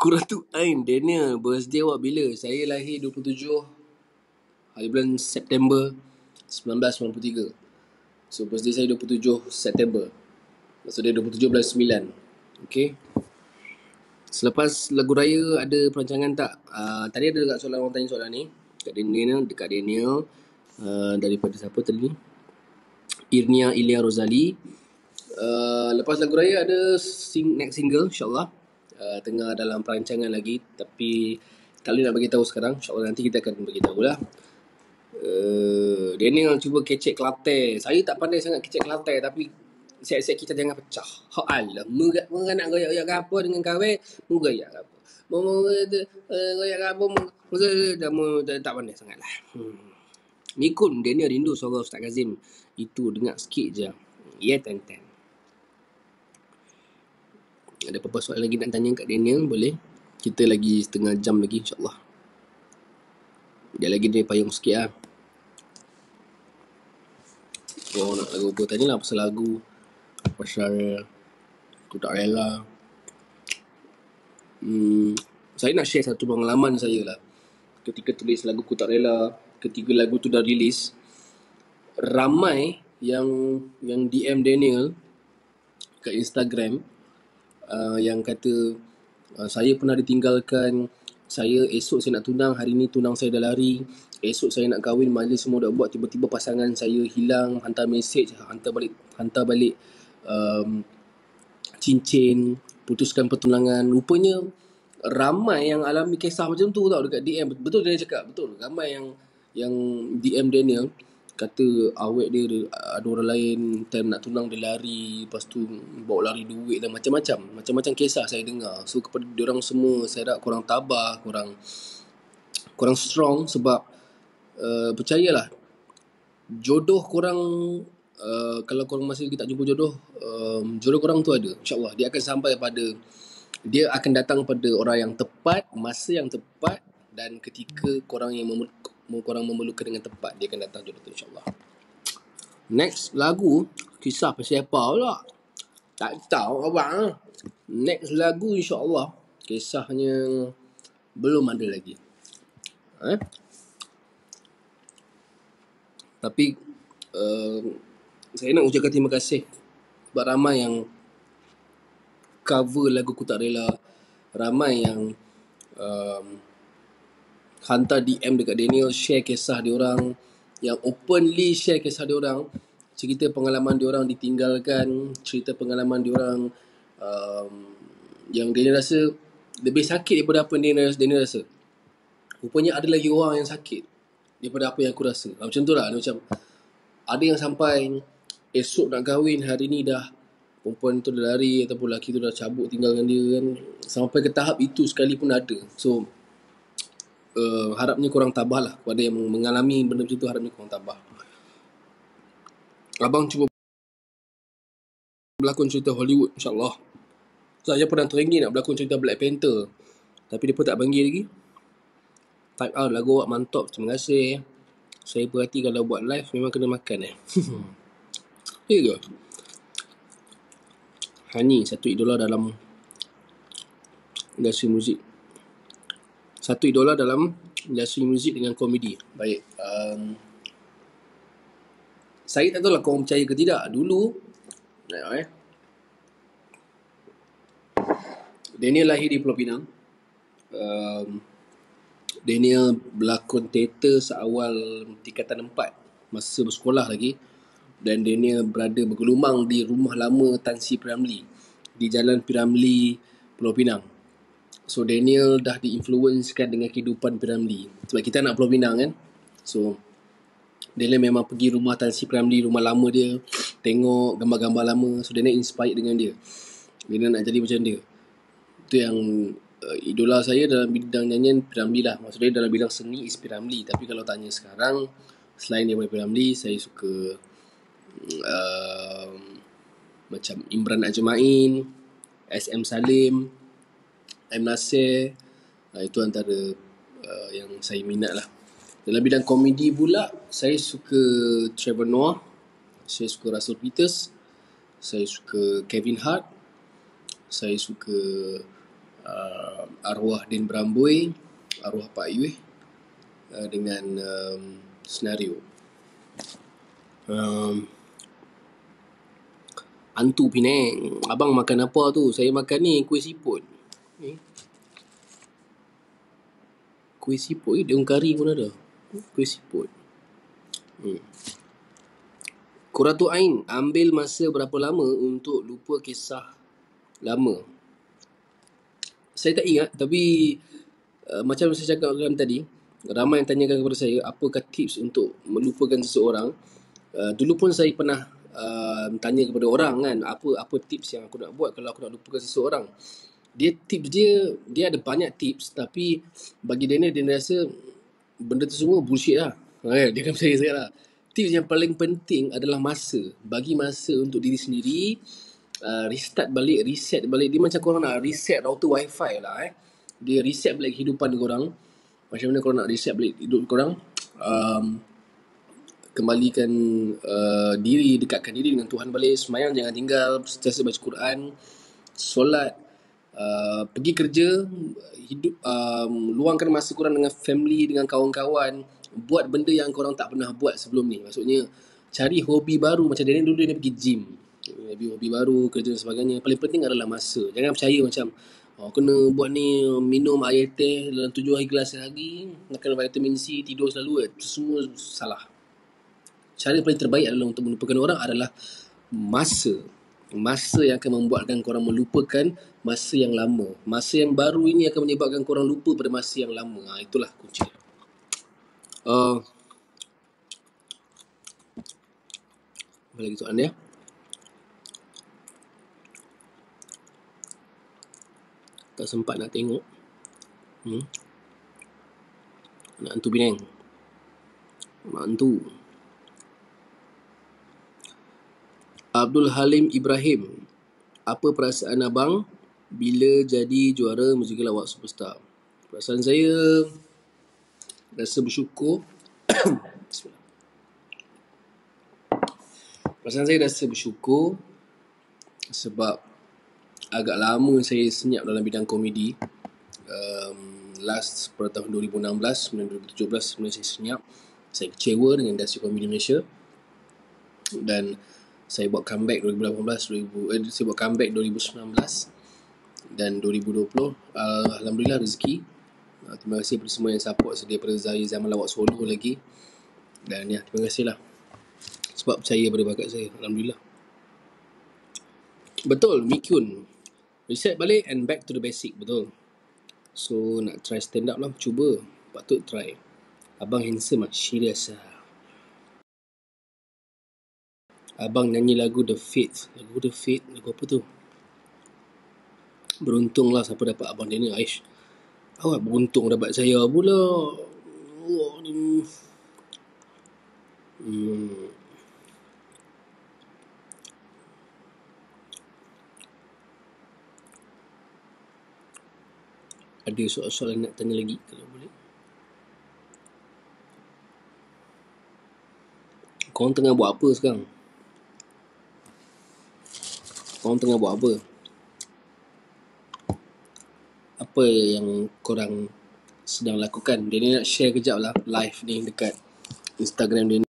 Qurratu Ain Daniel, birthday awak bila? Saya lahir 27 hari bulan September 1993. So birthday saya 27 September. Maksud dia 27 bulan 9. Okay. Selepas lagu raya ada perancangan tak? Tadi ada dekat soalan, orang tanya soalan ni dekat Daniel, daripada siapa tadi ni? Irnia Ilya Rozali. Lepas lagu raya ada next single insyaAllah. Tengah dalam perancangan lagi, tapi tak boleh nak bagi tahu sekarang. InsyaAllah nanti kita akan bagi tahu lah. Daniel cuba kecek Kelantan. Saya tak pandai sangat kecek Kelantan, tapi siap-siap kita jangan pecah. Allah, nak goyak-goyak apa dengan kawan? Goyak apa? Goyak apa? Tak pandai sangat lah. Mikun, Daniel rindu suara Ustaz Kazim. Itu dengar sikit je. Ya, ten. Ada apa-apa soalan lagi nak tanya kat Daniel, boleh. Kita lagi setengah jam lagi insyaAllah. Dia lagi dia payung sikit lah. Nak lagu apa? Tanyalah pasal lagu. Pasal aku tak rela. Saya nak share satu pengalaman saya lah. Ketika tulis lagu Ku Tak Rela, ketika lagu tu dah rilis, ramai yang DM Daniel kat Instagram, yang kata saya pernah ditinggalkan, esok saya nak tunang, hari ni tunang saya dah lari, esok saya nak kahwin, majlis semua dah buat, tiba-tiba pasangan saya hilang, hantar mesej, hantar balik cincin, putuskan pertunangan. Rupanya ramai yang alami kisah macam tu tau dekat DM. Betul dia cakap, betul. Ramai yang DM Daniel kata awet dia ada orang lain, time nak tunang dia lari, lepas tu bawa lari duit dan macam-macam kisah saya dengar. So kepada diorang semua saya harap korang tabah, korang strong, sebab percayalah jodoh korang, kalau korang masih tak jumpa jodoh, jodoh korang tu ada, insyaAllah dia akan dia akan datang pada orang yang tepat, masa yang tepat, dan ketika korang memerlukan dengan tepat, dia akan datang jodoh tu insyaAllah. Next lagu, kisah pasal apa pula? Tak tahu abang. Next lagu insyaAllah kisahnya belum ada lagi. Tapi saya nak ucapkan terima kasih sebab ramai yang cover lagu Ku Tak Rela, ramai yang hantar DM dekat Daniel, share kisah diorang, yang openly share kisah diorang, cerita pengalaman diorang ditinggalkan, cerita pengalaman diorang yang Daniel rasa lebih sakit daripada apa yang Daniel rasa. Rupanya ada lagi orang yang sakit daripada apa yang aku rasa. Macam tu lah. Macam ada yang sampai esok nak kahwin, hari ni dah perempuan tu dah lari ataupun lelaki tu dah cabut tinggalkan dia kan. Sampai ke tahap itu sekali pun ada. So harapnya korang tabah lah. Kepada yang mengalami benda macam tu, harapnya korang tabah. Abang cuba berlakon cerita Hollywood, insyaAllah. Saya pernah teringin nak berlakon cerita Black Panther, tapi dia pun tak panggil lagi. Type out lagu awak mantap, terima kasih. Saya perhati kalau buat live memang kena makan Ya ke? Hani, satu idola dalam industri muzik. Satu idola dalam industri muzik dengan komedi. Baik. Saya tak tahu lah korang percaya ke tidak. Dulu, Daniel lahir di Pulau Pinang. Daniel berlakon teater seawal tingkatan 4 masa bersekolah lagi, dan Daniel berada bergelumang di rumah lama Tan Sri Piramli di Jalan Piramli, Pulau Pinang. So Daniel dah diinfluenskan dengan kehidupan Piramli sebab kita nak Pulau Pinang kan. So Daniel memang pergi rumah Tan Sri Piramli, rumah lama dia, tengok gambar-gambar lama. So Daniel inspired dengan dia. Daniel nak jadi macam dia. Itu yang idola saya dalam bidang nyanyian Piramli lah. Maksudnya dalam bidang seni is Piramli. Tapi kalau tanya sekarang, selain daripada Piramli, saya suka macam Imran Ajmain, SM Salim, M. Nasir. Itu antara yang saya minat lah. Dalam bidang komedi pula, saya suka Trevor Noah, saya suka Russell Peters, saya suka Kevin Hart, saya suka arwah Din Bramboy, arwah Pak Yue, dengan senario. Antu Penang, abang makan apa tu? Saya makan ni kuih siput. Kuih siput daun kari pun ada. Kuih siput. Qurratu Ain, ambil masa berapa lama untuk lupa kisah lama? Saya tak ingat, tapi macam saya cakap tadi, ramai yang tanyakan kepada saya apakah tips untuk melupakan seseorang. Dulu pun saya pernah tanya kepada orang kan, apa tips yang aku nak buat kalau aku nak lupakan seseorang. Dia ada banyak tips, tapi bagi Daniel, dia rasa benda tu semua bullshit lah. Dia kan percaya saya lah. Tips yang paling penting adalah masa. Bagi masa untuk diri sendiri, reset balik. Dia macam korang nak reset router wifi lah. Dia reset balik kehidupan korang. Macam mana korang nak reset balik hidup korang, kembalikan diri, dekatkan diri dengan Tuhan balik. Semayang jangan tinggal, sentiasa baca Quran, solat, pergi kerja, luangkan masa korang dengan family, dengan kawan-kawan. Buat benda yang korang tak pernah buat sebelum ni. Maksudnya cari hobi baru. Macam dia dulu dia pergi gym, hobi baru, kerja dan sebagainya. Paling penting adalah masa. Jangan percaya macam kena buat ni, minum air teh dalam 7 hari gelas sehari, makan vitamin C, tidur selalu. Itu semua salah. Cara paling terbaik adalah untuk melupakan orang adalah masa. Masa yang akan membuatkan korang melupakan masa yang lama. Masa yang baru ini akan menyebabkan korang lupa pada masa yang lama. Itulah kunci. Apa lagi soalan dia? Tak sempat nak tengok. Nak hantu Penang. Nak hantu. Abdul Halim Ibrahim, apa perasaan abang bila jadi juara Musical Award Superstar? Perasaan saya rasa bersyukur. Perasaan saya rasa bersyukur sebab agak lama saya senyap dalam bidang komedi. Last pada tahun 2016, 2017 sebenarnya saya senyap. Saya kecewa dengan industri komedi Malaysia. Dan saya buat comeback 2018, saya buat comeback 2019 dan 2020. Alhamdulillah rezeki. Terima kasih kepada semua yang support sedia pada zaman lawak solo lagi. Dan terima kasih lah sebab percaya pada bakat saya. Alhamdulillah. Betul, Mikyun. Reset balik and back to the basic. Betul. So nak try stand up lah, cuba. Patut try. Abang handsome lah, serious lah. Abang nyanyi lagu The Fate. Lagu apa tu? Beruntung lah siapa dapat abang Daniel. Aish, awak beruntung dapat saya pula. Ada soalan nak tanya lagi kalau boleh? Korang tengah buat apa sekarang? Korang tengah buat apa? Apa yang korang sedang lakukan? Dia ni nak share kejap lah live ni dekat Instagram dia ni.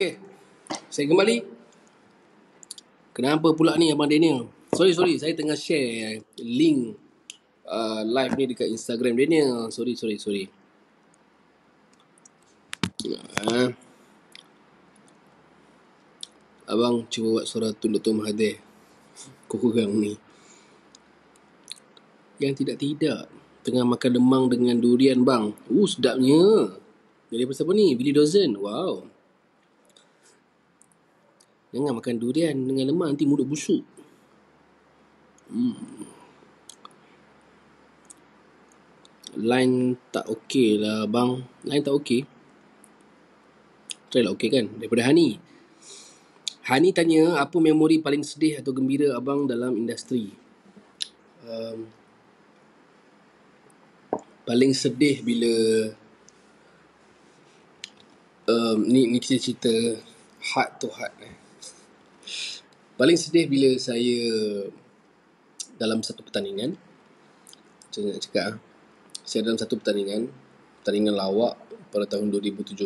Okay, saya kembali. Kenapa pula ni Abang Daniel? Sorry, saya tengah share link live ni dekat Instagram Daniel. Sorry. Abang cuba buat suara Tun Dr. Mahathir. Kurang ni. Yang tidak. Tengah makan lemang dengan durian bang. Sedapnya. Dari apa siapa ni? Billy Dozen. Wow. Jangan makan durian dengan lemang, nanti mulut busuk. Line tak okey lah bang. Line tak okey. Try lah okey kan. Daripada Hani. Hani tanya, apa memori paling sedih atau gembira abang dalam industri? Paling sedih bila ni kita cerita heart to heart. Paling sedih bila saya dalam satu pertandingan. Macam nak cakap, saya dalam satu pertandingan lawak pada tahun 2017.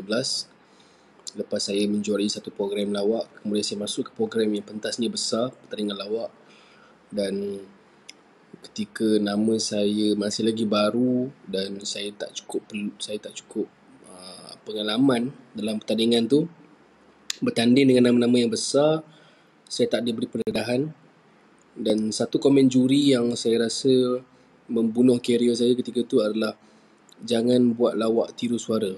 Lepas saya menjuarai satu program lawak, kemudian saya masuk ke program yang pentasnya besar, pertandingan lawak. Dan ketika nama saya masih lagi baru dan saya tak cukup pengalaman dalam pertandingan tu, bertanding dengan nama-nama yang besar, saya tak diberi pendedahan. Dan satu komen juri yang saya rasa membunuh karier saya ketika tu adalah, jangan buat lawak tiru suara.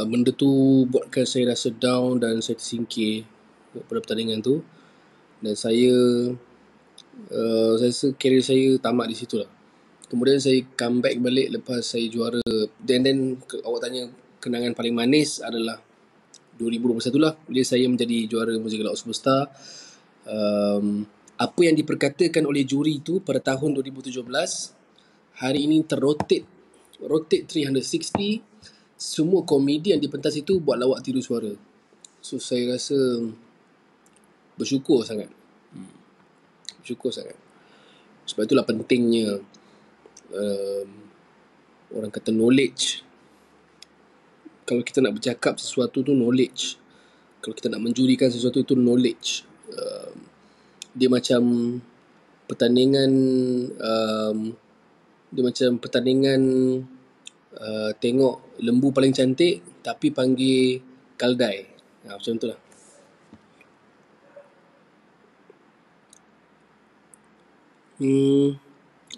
Benda tu buatkan saya rasa down dan saya tersingkir pada pertandingan tu. Dan saya rasa karier saya tamat di situ lah. Kemudian saya comeback balik lepas saya juara. Dan awak tanya kenangan paling manis adalah 2021 lah, bila saya menjadi juara Muzik Lawak Superstar. Apa yang diperkatakan oleh juri tu pada tahun 2017, hari ini rotate 360. Semua komedian di pentas itu buat lawak tiru suara. So saya rasa bersyukur sangat. Sebab itulah pentingnya orang kata knowledge. Kalau kita nak bercakap sesuatu tu knowledge. Kalau kita nak menjurikan sesuatu itu knowledge. Dia macam pertandingan tengok lembu paling cantik tapi panggil kaldai. Macam tu lah.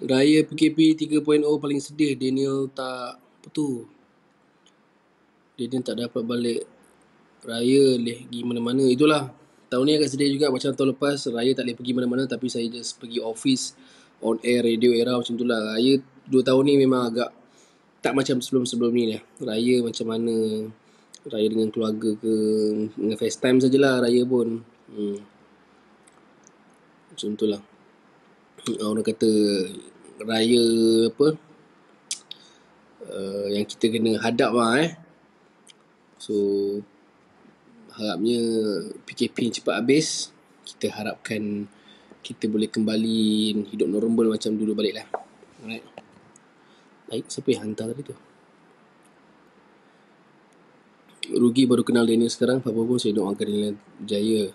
Raya PKP 3.0 paling sedih. Daniel tak Daniel tak dapat balik raya, pergi mana-mana. Itulah, tahun ni agak sedih juga. Macam tahun lepas raya tak boleh pergi mana-mana, tapi saya just pergi office, on air, radio era, macam tu lah. Raya 2 tahun ni memang agak tak macam sebelum-sebelum ni lah. Raya macam mana, raya dengan keluarga ke, dengan FaceTime sajalah raya pun. Macam tu lah. Orang kata raya yang kita kena hadap lah. So harapnya PKP cepat habis. kita harapkan kita boleh kembali hidup normal macam dulu balik lah. Alright. Baik, siapa yang hantar tadi tu? Rugi baru kenal Daniel sekarang, apa pun saya doakan Daniel jaya.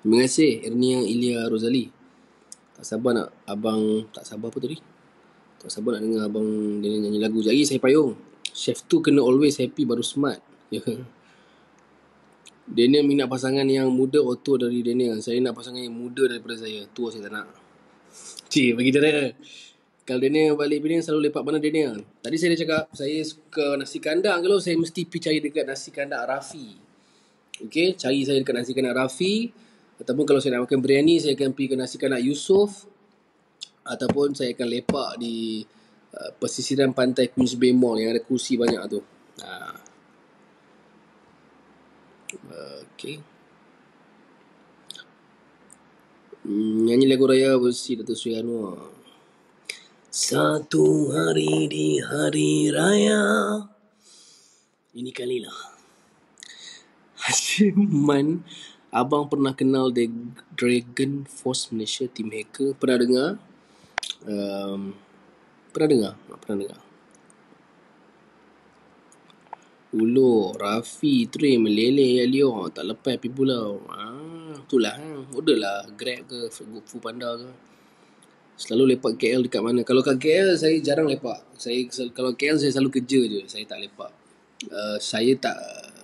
Terima kasih Ernia Ilya Rosali. Tak sabar nak abang, tak sabar apa tadi? Tak sabar nak dengar abang Daniel nyanyi lagu. Sekejap lagi saya payung. Chef tu kena always happy baru smart. Ya. Daniel minat pasangan yang muda atau tua dari Daniel. Saya nak pasangan yang muda daripada saya. Tua saya tak nak. Cik, bagi dia. Kalau Daniel balik Penang selalu lepak mana Daniel? Tadi saya dah cakap, saya suka nasi kandang. Kalau saya mesti pergi cari dekat nasi kandang Rafi. Okay, cari saya dekat nasi kandang Rafi. Ataupun kalau saya nak makan biryani, saya akan pergi ke nasi kandang Yusof. Ataupun saya akan lepak di pesisiran pantai Queens Bay Mall yang ada kursi banyak tu. Okay. Nyanyi lagu raya versi Datuk Sri Anwar. Satu hari di hari raya ini kalilah Hashiman. Abang pernah kenal The Dragon Force Malaysia Team Hacker? Pernah dengar? Pernah dengar. Ulu Rafi Trim Lele Alio tak lepas pergi pulau. Itulah orderlah Grab ke Food Panda ke. Selalu lepak KL dekat mana? Kalau kat KL saya jarang lepak. Kalau KL saya selalu kerja je. Saya tak lepak. Saya tak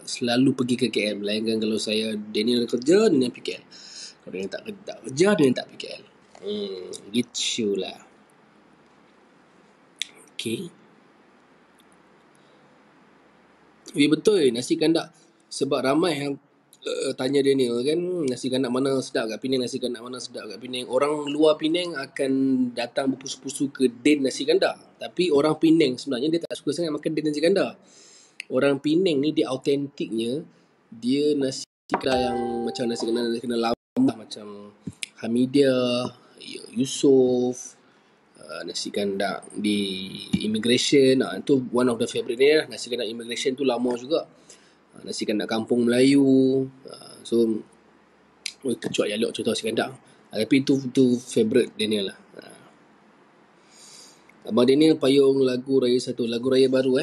selalu pergi ke KL. Melainkan kalau saya Daniel kerja, Daniel pergi KL. Kalau Daniel tak kerja, Daniel tak pergi KL. Gitulah. Okay. Betul nasi kandak. Sebab ramai yang tanya Daniel kan, nasi kandak mana sedap kat Penang, nasi kandak mana sedap kat Penang. Orang luar Penang akan datang berpusu-pusu ke Den nasi kandak. Tapi orang Penang sebenarnya dia tak suka sangat makan Den nasi kandak. Orang Penang ni dia autentiknya, dia nasi kandak yang macam nasi kandak lama macam Hamidia, Yusof, nasi kandak di immigration. Itu one of the favourite ni lah. Nasi kandak immigration tu lama juga. Nasi kandak kampung Melayu. So kecuali Yalok contoh nasi kandak. Tapi itu favourite Daniel lah. Abang Daniel payung lagu raya satu. Lagu raya baru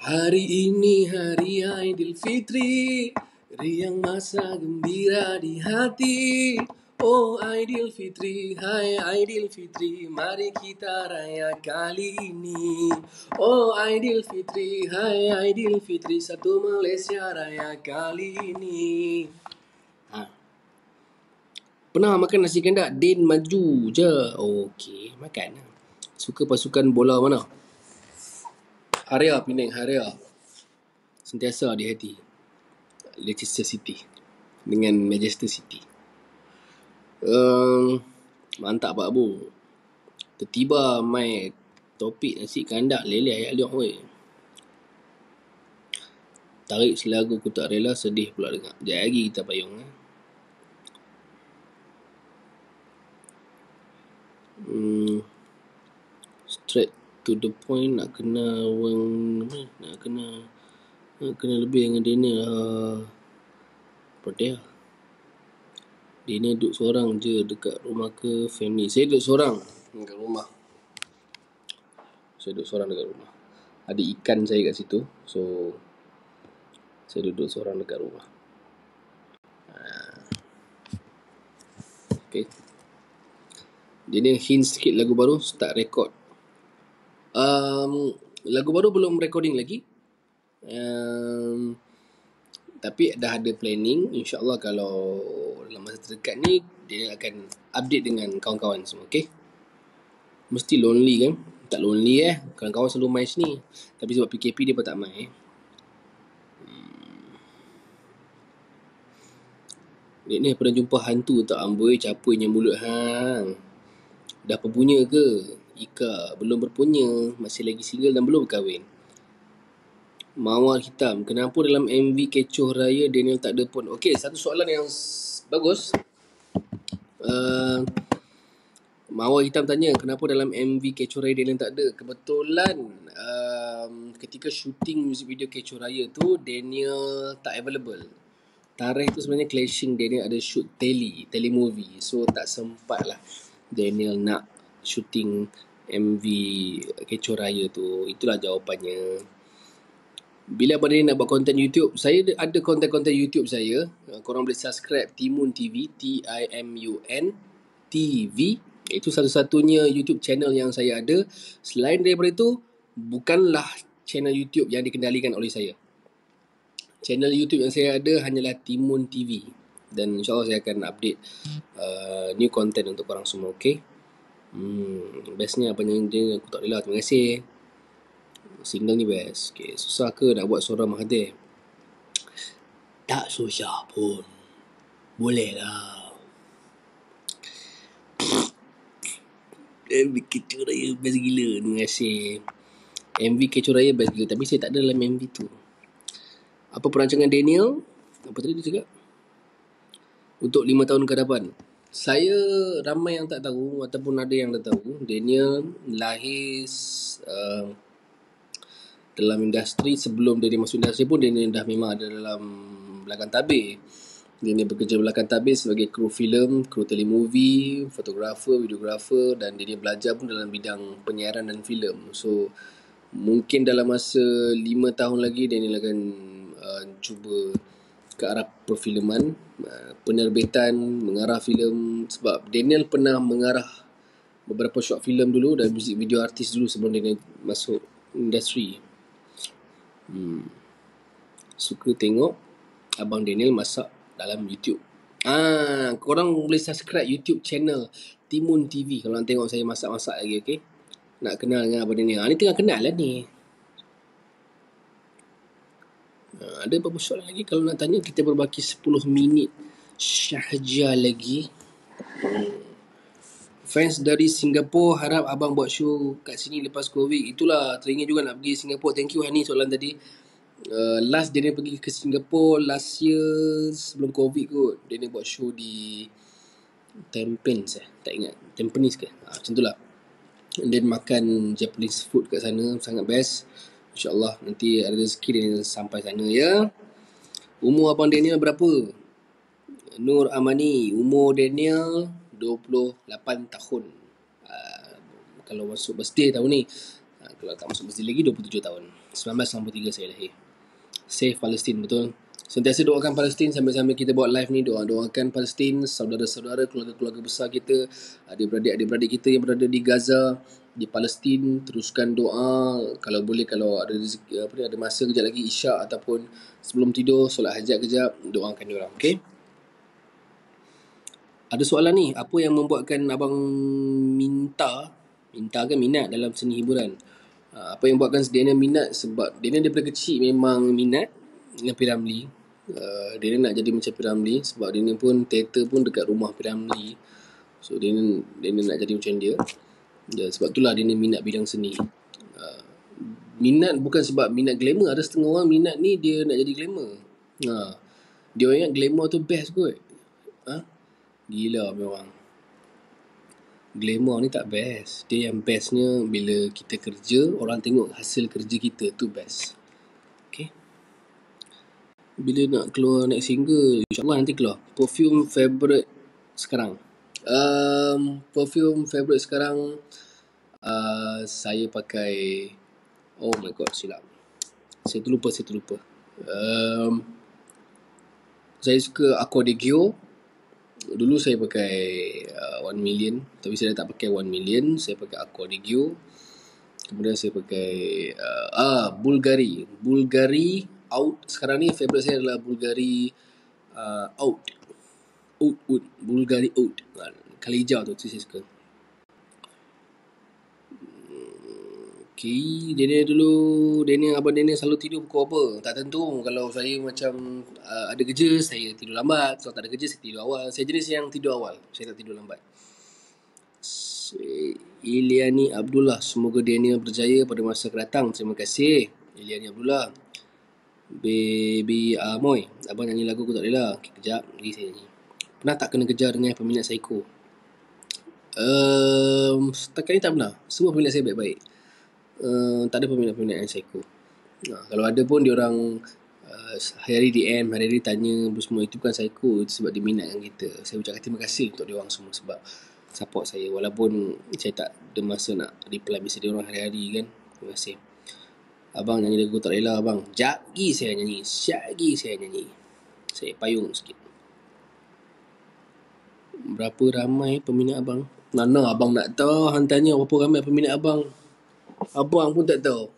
Hari ini hari Aidilfitri, riang masa gembira di hati. Oh Aidilfitri, hai Aidilfitri, mari kita raya kali ini. Oh Aidilfitri, hai Aidilfitri, satu Malaysia raya kali ini. Pernah makan nasi kandak Din Maju je? Okey, makan. Suka pasukan bola mana? Haria Penang, Haria. Sentiasa di hati. Leicester City dengan Manchester City. Mantap Pak Abu. Tiba-tiba mai topik nasi kandak lele ayat liok weh. Tarik selagu ku tak rela, sedih pula dengar. Sekejap lagi kita payung. Straight to the point, nak kena lebih dengan Daniel Perdeh. Daniel duduk seorang je dekat rumah ke family? Saya duduk seorang dekat rumah. Ada ikan saya kat situ. So saya duduk seorang dekat rumah. Okay. Daniel hint sikit lagu baru, start record. Lagu baru belum recording lagi. Tapi dah ada planning. InsyaAllah kalau dalam masa terdekat ni dia akan update dengan kawan-kawan semua. Okay. Mesti lonely kan? Tak lonely kawan-kawan selalu main sini. Tapi sebab PKP dia pun tak main. Ni pernah jumpa hantu tak? Amboi capainya mulut hang. Dah berpunya ke? Ika belum berpunya, masih lagi single dan belum berkahwin. Mawar hitam, kenapa dalam MV Kecoh Raya Daniel tak ada pun? Okey, satu soalan yang bagus. Mawar hitam tanya, kenapa dalam MV Kecoh Raya Daniel tak ada? Kebetulan ketika shooting music video Kecoh Raya tu, Daniel tak available. tarikh tu sebenarnya clashing. Daniel ada shoot telemovie. So tak sempat lah Daniel nak shooting MV Kecoh Raya tu. Itulah jawapannya. Bila Abang Daniel nak buat konten YouTube, saya ada konten-konten YouTube saya. Korang boleh subscribe Timun TV, Timun TV. Itu satu-satunya YouTube channel yang saya ada. Selain daripada itu, bukanlah channel YouTube yang dikendalikan oleh saya. Channel YouTube yang saya ada hanyalah Timun TV. Dan insyaAllah saya akan update new content untuk korang semua, okay? Bestnya Abang Daniel, aku tak boleh lah. Terima kasih. Single ni best. Okay, susah ke nak buat suara Mahathir? Tak susah pun. Boleh lah. MV Kecoh Raya best gila. Terima kasih. MV Kecoh Raya best gila. Tapi saya tak ada dalam MV tu. Apa perancangan Daniel? Apa tadi dia cakap? Untuk 5 tahun ke depan. Saya ramai yang tak tahu ataupun ada yang dah tahu. Daniel lahir dalam industri. Sebelum dia masuk industri pun Daniel dah memang ada dalam belakang tabir. Daniel bekerja belakang tabir sebagai kru filem, kru telemovie, fotografer, videografer, dan Daniel belajar pun dalam bidang penyiaran dan filem. So mungkin dalam masa 5 tahun lagi Daniel akan cuba ke arah perfilman, penerbitan, mengarah filem. Sebab Daniel pernah mengarah beberapa short filem dulu dan muzik video artis dulu sebelum Daniel masuk industri. Suka tengok Abang Daniel masak dalam YouTube. Korang boleh subscribe YouTube channel Timun TV kalau nak tengok saya masak-masak lagi, okay? Nak kenal dengan Abang Daniel. Ni tengah kenal lah ni. Ada beberapa soalan lagi. Kalau nak tanya, kita berbaki 10 minit sahaja lagi. Fans dari Singapura harap abang buat show kat sini lepas COVID. Itulah, teringin juga nak pergi Singapura. Thank you Hani soalan tadi. Last Daniel pergi ke Singapura last year sebelum COVID kot. Daniel buat show di Tampines tak ingat. Tampines ke? Macam tu lah. And then makan Japanese food kat sana. Sangat best. InsyaAllah nanti ada rezeki Daniel sampai sana ya. Umur Abang Daniel berapa? Nur Amani. Umur Daniel 28 tahun. Kalau masuk birthday tahun ni. Kalau tak masuk birthday lagi 27 tahun. 1993 saya lahir. Save Palestine, betul. Sentiasa doakan Palestin sambil-sambil kita buat live ni. Doakan Palestin, saudara-saudara, keluarga-keluarga besar kita, adik-beradik kita yang berada di Gaza, di Palestin. Teruskan doa. Kalau boleh, kalau ada rezeki, ada masa kejap lagi isyak ataupun sebelum tidur, solat hajat kejap, doakan diorang, okay? Ada soalan ni, apa yang membuatkan abang minat dalam seni hiburan? Apa yang buatkan Daniel minat? Sebab Daniel daripada kecil memang minat dengan P. Ramlee. Daniel nak jadi macam P. Ramlee. Sebab Daniel pun teater pun dekat rumah P. Ramlee. So Daniel nak jadi macam dia. Sebab itulah Daniel minat bidang seni. Minat bukan sebab minat glamour. Ada setengah orang minat ni dia nak jadi glamour. Dia orang ingat glamour tu best kot. Gila memang. Glamour ni tak best. Dia yang bestnya bila kita kerja, orang tengok hasil kerja kita, tu best. Okay. Bila nak keluar next single, insyaAllah nanti keluar. Perfume favorite sekarang. Perfume favorite sekarang, saya pakai, oh my god, silap. Saya terlupa. Saya suka Acqua di Gio. Dulu saya pakai 1 million, tapi saya dah tak pakai 1 million. Saya pakai Acqua di Gio. Kemudian saya pakai Bulgari Out. Sekarang ni favorite saya adalah Bulgari Out. Bulgari Out. Kali hijau tu saya suka. Okay, Abang Daniel selalu tidur pukul apa? Tak tentu. Kalau saya macam ada kerja, saya tidur lambat. Kalau tak ada kerja, saya tidur awal. Saya jenis yang tidur awal. Saya tak tidur lambat. Iliani Abdullah. Semoga Daniel berjaya pada masa akan datang. Terima kasih Iliani Abdullah. Baby Amoy. Abang nyanyi lagu aku tak boleh lah. Okay, kejap. Lagi saya nyanyi. Pernah tak kena kejar dengan peminat psycho? Setakat ni tak pernah. Semua peminat saya baik-baik. Tak ada peminat-peminat yang psycho. Kalau ada pun diorang Hari-hari DM, hari-hari tanya semua, itu bukan psycho. Itu sebab dia minatkan kita. Saya ucapkan terima kasih untuk diorang semua sebab support saya. Walaupun saya tak ada masa nak reply mesej diorang hari-hari kan. Terima kasih. Abang nyanyi lagu Tak Rela abang. Sekejap lagi saya nyanyi. Sekejap lagi saya nyanyi. Saya payung sikit. Berapa ramai peminat abang? Mana abang nak tahu? Hang tanya berapa ramai peminat abang. Abang pun tak tahu.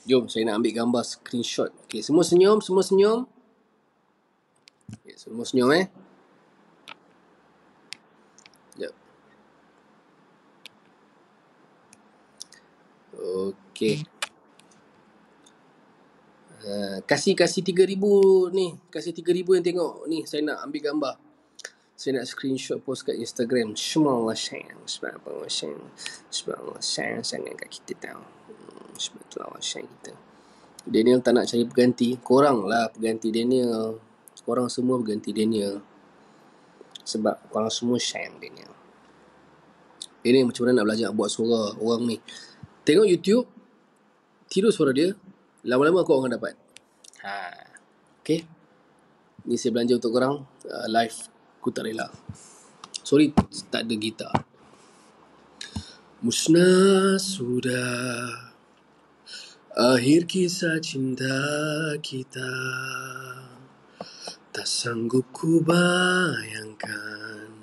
Jom saya nak ambil gambar screenshot. Okay, semua senyum, semua senyum. Okay, semua senyum Sekejap. Okay. Kasih 3,000 ni. Kasih 3,000 yang tengok ni. Saya nak ambil gambar. Saya nak screenshot post kat Instagram. Semua sayang. Sebab apa sayang. Sebab Allah sayang sangat kat kita tahu. Sebab tu Allah sayang kita. Daniel tak nak cari pengganti. Korang lah pengganti Daniel. Korang semua pengganti Daniel. Sebab korang semua sayang Daniel. Ini macam mana nak belajar buat suara orang ni. Tengok YouTube. Tiru suara dia. Lama-lama korang akan dapat. Okay. Ni saya belanja untuk korang. Live. Ku tak rela. Sorry tak ada gitar. Musnah sudah akhir kisah cinta kita. Tak sanggup ku bayangkan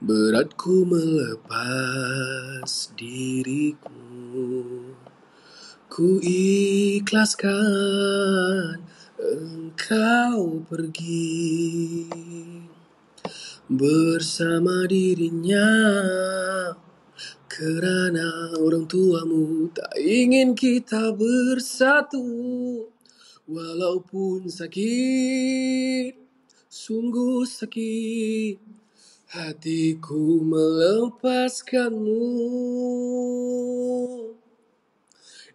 berat ku melepas diriku. Ku ikhlaskan engkau pergi bersama dirinya, kerana orang tuamu tak ingin kita bersatu. Walaupun sakit, sungguh sakit, hatiku melepaskanmu.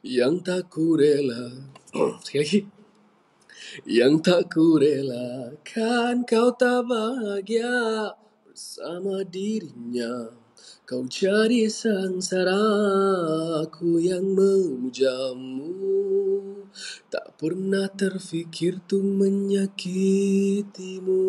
Yang tak ku rela sekali lagi. Yang tak ku relakan kau tak bahagia bersama dirinya. Kau jadi sengsara, aku yang memujamu. Tak pernah terfikir tuh menyakitimu.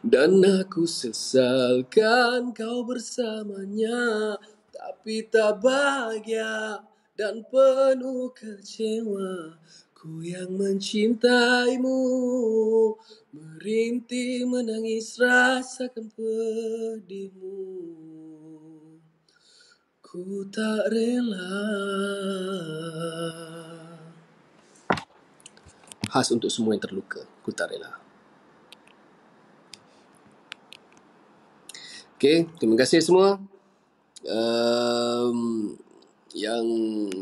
Dan aku sesalkan kau bersamanya, tapi tak bahagia dan penuh kecewa. Ku yang mencintaimu, merintih menangis rasakan pedihmu. Ku tak rela. Khas untuk semua yang terluka. Ku tak rela. Okay, terima kasih semua. Yang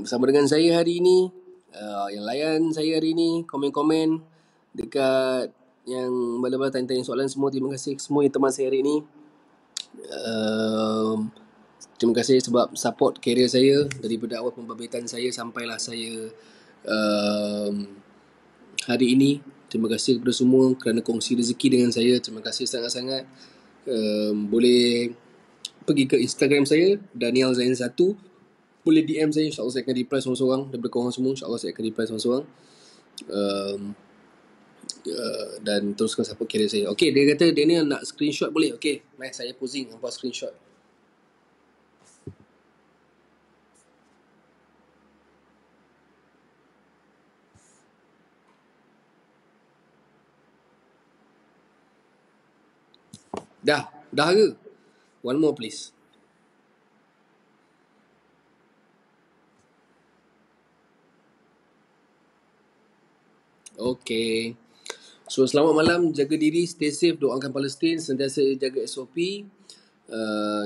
bersama dengan saya hari ini, yang layan saya hari ini, komen-komen dekat yang bala-bala tanya-tanya soalan semua. Terima kasih semua yang teman saya hari ini. Terima kasih sebab support karier saya daripada awal pembabaitan saya sampailah saya hari ini. Terima kasih kepada semua kerana kongsi rezeki dengan saya. Terima kasih sangat-sangat. Boleh pergi ke Instagram saya, Daniel Zain 1. Boleh DM saya, insyaAllah saya akan reply seorang-seorang. Daripada korang semua, insyaAllah saya akan reply seorang-seorang. Dan teruskan support karier saya. Okay, dia kata Daniel nak screenshot boleh? Okay, mari saya posing hampa screenshot. Dah ke? One more please. Okay. So selamat malam, jaga diri, stay safe, doakan Palestin, sentiasa jaga SOP,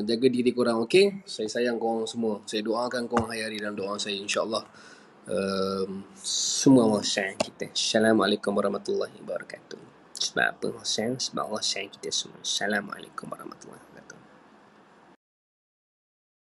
jaga diri korang, okay? Saya sayang korang semua. Saya doakan korang hari-hari dalam doa saya, insyaAllah. Semua Allah sayang kita. Assalamualaikum warahmatullahi wabarakatuh. Sebab apa Allah sayang? Sebab Allah sayang kita semua. Assalamualaikum warahmatullahi wabarakatuh.